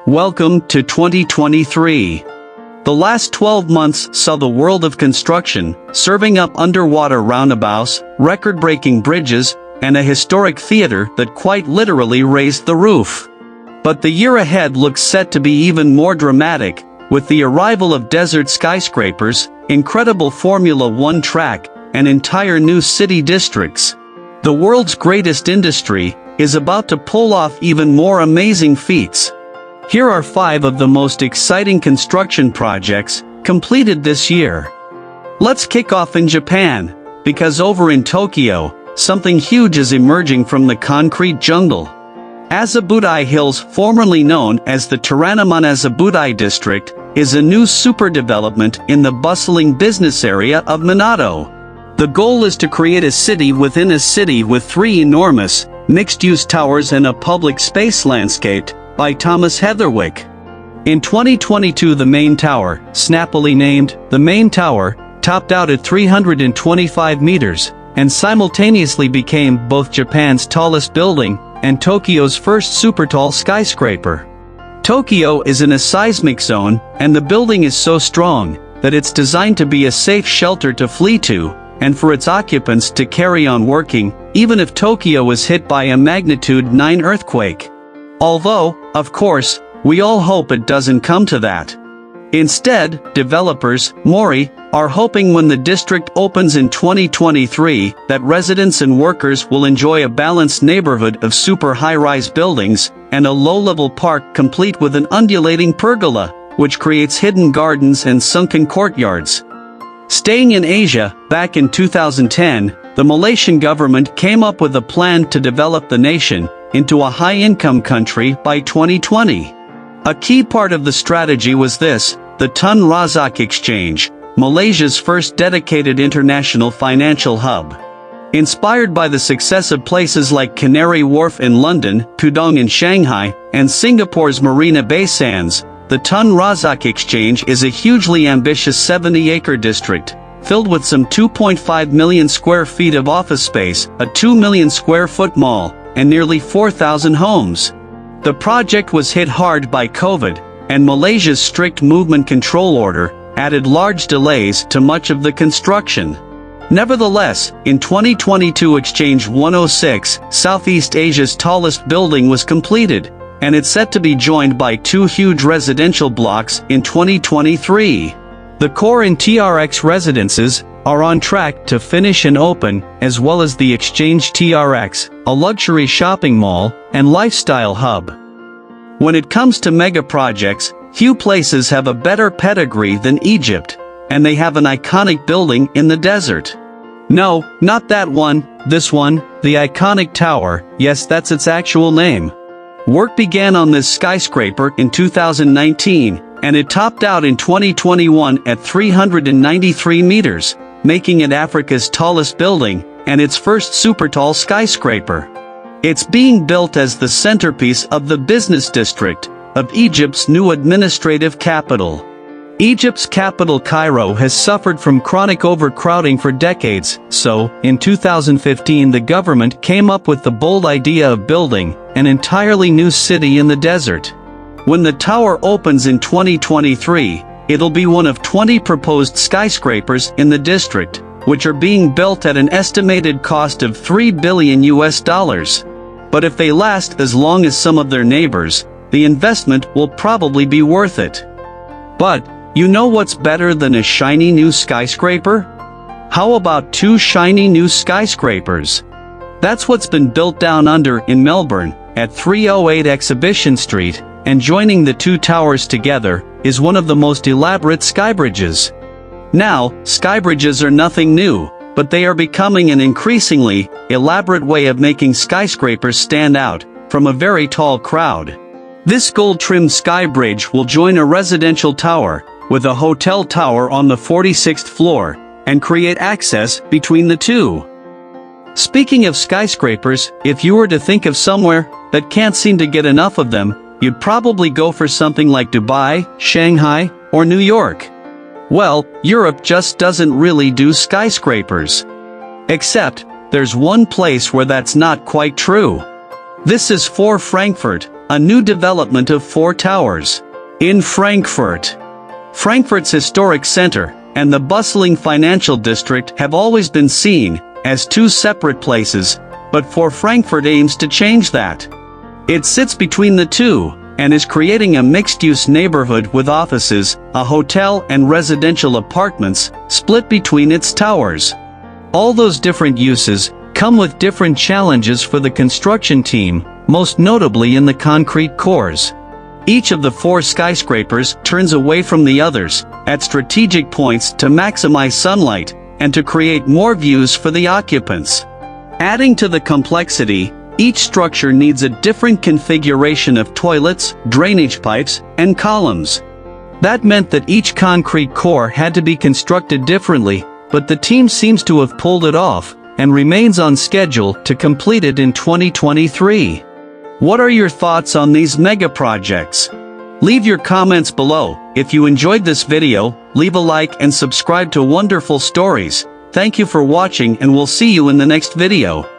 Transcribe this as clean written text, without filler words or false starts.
Welcome to 2023. The last 12 months saw the world of construction, serving up underwater roundabouts, record-breaking bridges, and a historic theater that quite literally raised the roof. But the year ahead looks set to be even more dramatic, with the arrival of desert skyscrapers, incredible Formula One track, and entire new city districts. The world's greatest industry is about to pull off even more amazing feats. Here are 5 of the most exciting construction projects completed this year. Let's kick off in Japan, because over in Tokyo, something huge is emerging from the concrete jungle. Azabudai Hills, formerly known as the Toranomon-azabudai district, is a new super development in the bustling business area of Minato. The goal is to create a city within a city with 3 enormous, mixed-use towers and a public space landscape, by Thomas Heatherwick. In 2022, the main tower, snappily named the Main Tower, topped out at 325 meters, and simultaneously became both Japan's tallest building and Tokyo's first super-tall skyscraper. Tokyo is in a seismic zone, and the building is so strong that it's designed to be a safe shelter to flee to, and for its occupants to carry on working, even if Tokyo is hit by a magnitude 9 earthquake. Although, of course, we all hope it doesn't come to that. Instead, developers, Mori, are hoping when the district opens in 2023 that residents and workers will enjoy a balanced neighborhood of super high-rise buildings and a low-level park complete with an undulating pergola, which creates hidden gardens and sunken courtyards. Staying in Asia, back in 2010, the Malaysian government came up with a plan to develop the nation into a high-income country by 2020. A key part of the strategy was this: the Tun Razak Exchange, Malaysia's first dedicated international financial hub. Inspired by the success of places like Canary Wharf in London, Pudong in Shanghai, and Singapore's Marina Bay Sands, the Tun Razak Exchange is a hugely ambitious 70-acre district, filled with some 2.5 million square feet of office space, a 2 million square foot mall, and nearly 4,000 homes. The project was hit hard by COVID, and Malaysia's strict movement control order added large delays to much of the construction. Nevertheless, in 2022 Exchange 106, Southeast Asia's tallest building was completed, and it's set to be joined by 2 huge residential blocks in 2023. The core and TRX residences are on track to finish and open, as well as the Exchange TRX, a luxury shopping mall and lifestyle hub. When it comes to mega projects, few places have a better pedigree than Egypt, and they have an iconic building in the desert. No, not that one, this one, the iconic tower. Yes, that's its actual name. Work began on this skyscraper in 2019, and it topped out in 2021 at 393 meters, making it Africa's tallest building, and its first super-tall skyscraper. It's being built as the centerpiece of the business district of Egypt's new administrative capital. Egypt's capital Cairo has suffered from chronic overcrowding for decades, so, in 2015 the government came up with the bold idea of building an entirely new city in the desert. When the tower opens in 2023, it'll be one of 20 proposed skyscrapers in the district, which are being built at an estimated cost of $3 billion. But if they last as long as some of their neighbors, the investment will probably be worth it. But, you know what's better than a shiny new skyscraper? How about 2 shiny new skyscrapers? That's what's been built down under in Melbourne, at 308 Exhibition Street, and joining the 2 towers together is one of the most elaborate skybridges. Now, skybridges are nothing new, but they are becoming an increasingly elaborate way of making skyscrapers stand out from a very tall crowd. This gold-trimmed skybridge will join a residential tower with a hotel tower on the 46th floor and create access between the 2. Speaking of skyscrapers, if you were to think of somewhere that can't seem to get enough of them, you'd probably go for something like Dubai, Shanghai, or New York. Well, Europe just doesn't really do skyscrapers. Except, there's one place where that's not quite true. This is for Frankfurt, a new development of 4 towers. In Frankfurt. Frankfurt's historic center and the bustling financial district have always been seen as 2 separate places, but Frankfurt aims to change that. It sits between the two and is creating a mixed-use neighborhood with offices, a hotel and residential apartments split between its towers. All those different uses come with different challenges for the construction team, most notably in the concrete cores. Each of the 4 skyscrapers turns away from the others at strategic points to maximize sunlight and to create more views for the occupants. Adding to the complexity, each structure needs a different configuration of toilets, drainage pipes, and columns. That meant that each concrete core had to be constructed differently, but the team seems to have pulled it off and remains on schedule to complete it in 2023. What are your thoughts on these mega projects? Leave your comments below. If you enjoyed this video, leave a like and subscribe to Wonderful Stories. Thank you for watching and we'll see you in the next video.